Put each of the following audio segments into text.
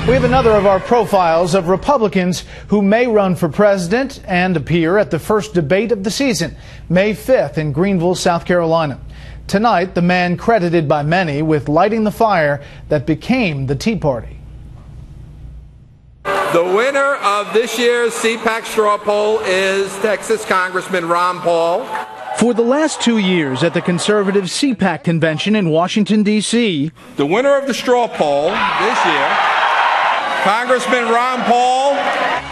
We have another of our profiles of Republicans who may run for president and appear at the first debate of the season, May 5th in Greenville, South Carolina. Tonight, the man credited by many with lighting the fire that became the Tea Party. The winner of this year's CPAC straw poll is Texas Congressman Ron Paul. For the last 2 years at the conservative CPAC convention in Washington, D.C., the winner of the straw poll this year, Congressman Ron Paul.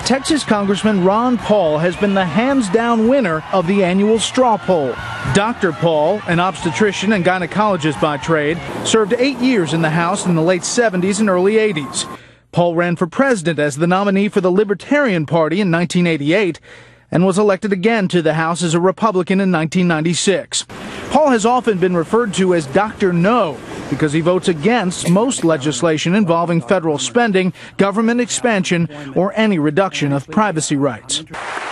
Texas Congressman Ron Paul has been the hands-down winner of the annual straw poll. Dr. Paul, an obstetrician and gynecologist by trade, served 8 years in the House in the late 70s and early 80s. Paul ran for president as the nominee for the Libertarian Party in 1988 and was elected again to the House as a Republican in 1996. Paul has often been referred to as Dr. No because he votes against most legislation involving federal spending, government expansion, or any reduction of privacy rights.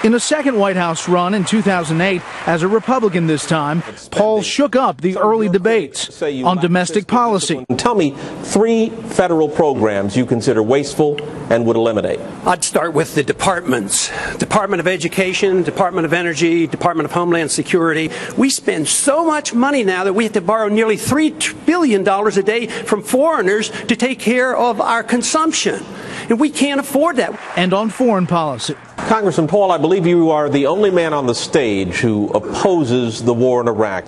In a second White House run in 2008, as a Republican this time, Paul shook up the early debates on domestic policy. Tell me 3 federal programs you consider wasteful and would eliminate. I'd start with the departments. Department of Education, Department of Energy, Department of Homeland Security. We spend so much money now that we have to borrow nearly $3 billion a day from foreigners to take care of our consumption. And we can't afford that. And on foreign policy. Congressman Paul, I believe you are the only man on the stage who opposes the war in Iraq.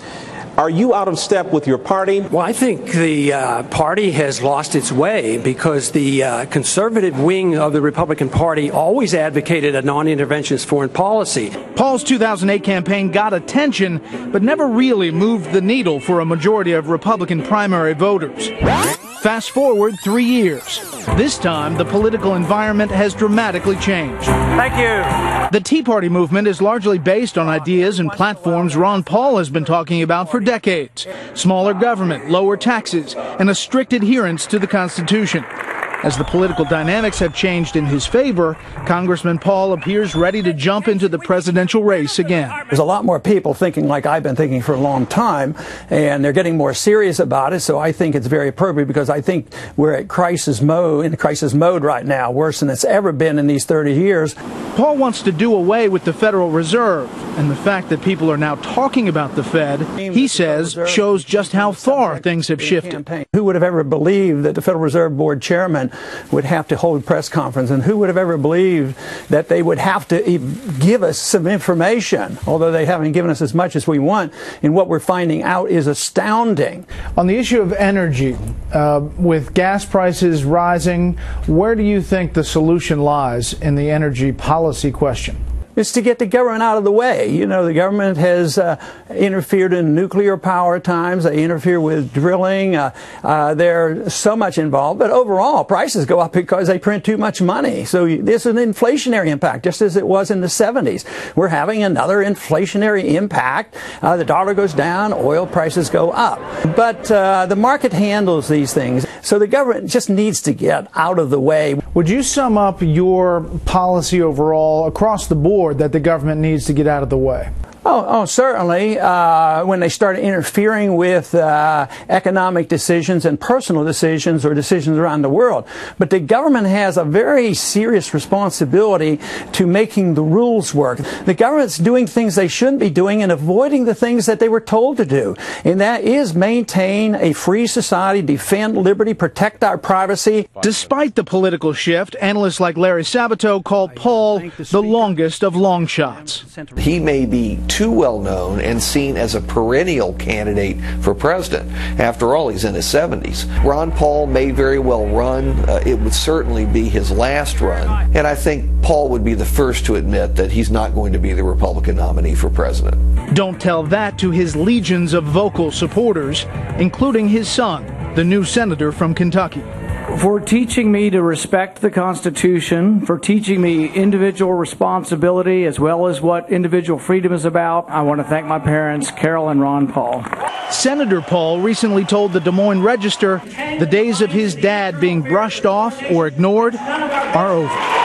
Are you out of step with your party? Well, I think the party has lost its way because the conservative wing of the Republican Party always advocated a non-interventionist foreign policy. Paul's 2008 campaign got attention, but never really moved the needle for a majority of Republican primary voters. Fast forward 3 years. This time, the political environment has dramatically changed. Thank you. The Tea Party movement is largely based on ideas and platforms Ron Paul has been talking about for decades. Smaller government, lower taxes, and a strict adherence to the Constitution. As the political dynamics have changed in his favor, Congressman Paul appears ready to jump into the presidential race again. There's a lot more people thinking like I've been thinking for a long time, and they're getting more serious about it, so I think it's very appropriate because I think we're at crisis mode right now, worse than it's ever been in these 30 years. Paul wants to do away with the Federal Reserve, and the fact that people are now talking about the Fed, he says, shows just how far things have shifted. Who would have ever believed that the Federal Reserve Board chairman would have to hold a press conference, and who would have ever believed that they would have to give us some information, although they haven't given us as much as we want, and what we're finding out is astounding. On the issue of energy, with gas prices rising, where do you think the solution lies in the energy policy question? It's to get the government out of the way. You know, the government has interfered in nuclear power at times. They interfere with drilling. There's so much involved. But overall, prices go up because they print too much money. So there's an inflationary impact, just as it was in the 70s. We're having another inflationary impact. The dollar goes down, oil prices go up. But the market handles these things. So the government just needs to get out of the way. Would you sum up your policy overall across the board that the government needs to get out of the way? Oh, certainly. When they start interfering with economic decisions and personal decisions or decisions around the world. But the government has a very serious responsibility to making the rules work. The government's doing things they shouldn't be doing and avoiding the things that they were told to do. And that is maintain a free society, defend liberty, protect our privacy. Despite the political shift, analysts like Larry Sabato call Paul the longest of long shots. He may be too well known and seen as a perennial candidate for president. After all, he's in his 70s. Ron Paul may very well run. It would certainly be his last run. And I think Paul would be the first to admit that he's not going to be the Republican nominee for president. Don't tell that to his legions of vocal supporters, including his son, the new senator from Kentucky. For teaching me to respect the Constitution, for teaching me individual responsibility as well as what individual freedom is about. I want to thank my parents, Carol and Ron Paul. Senator Paul recently told the Des Moines Register the days of his dad being brushed off or ignored are over.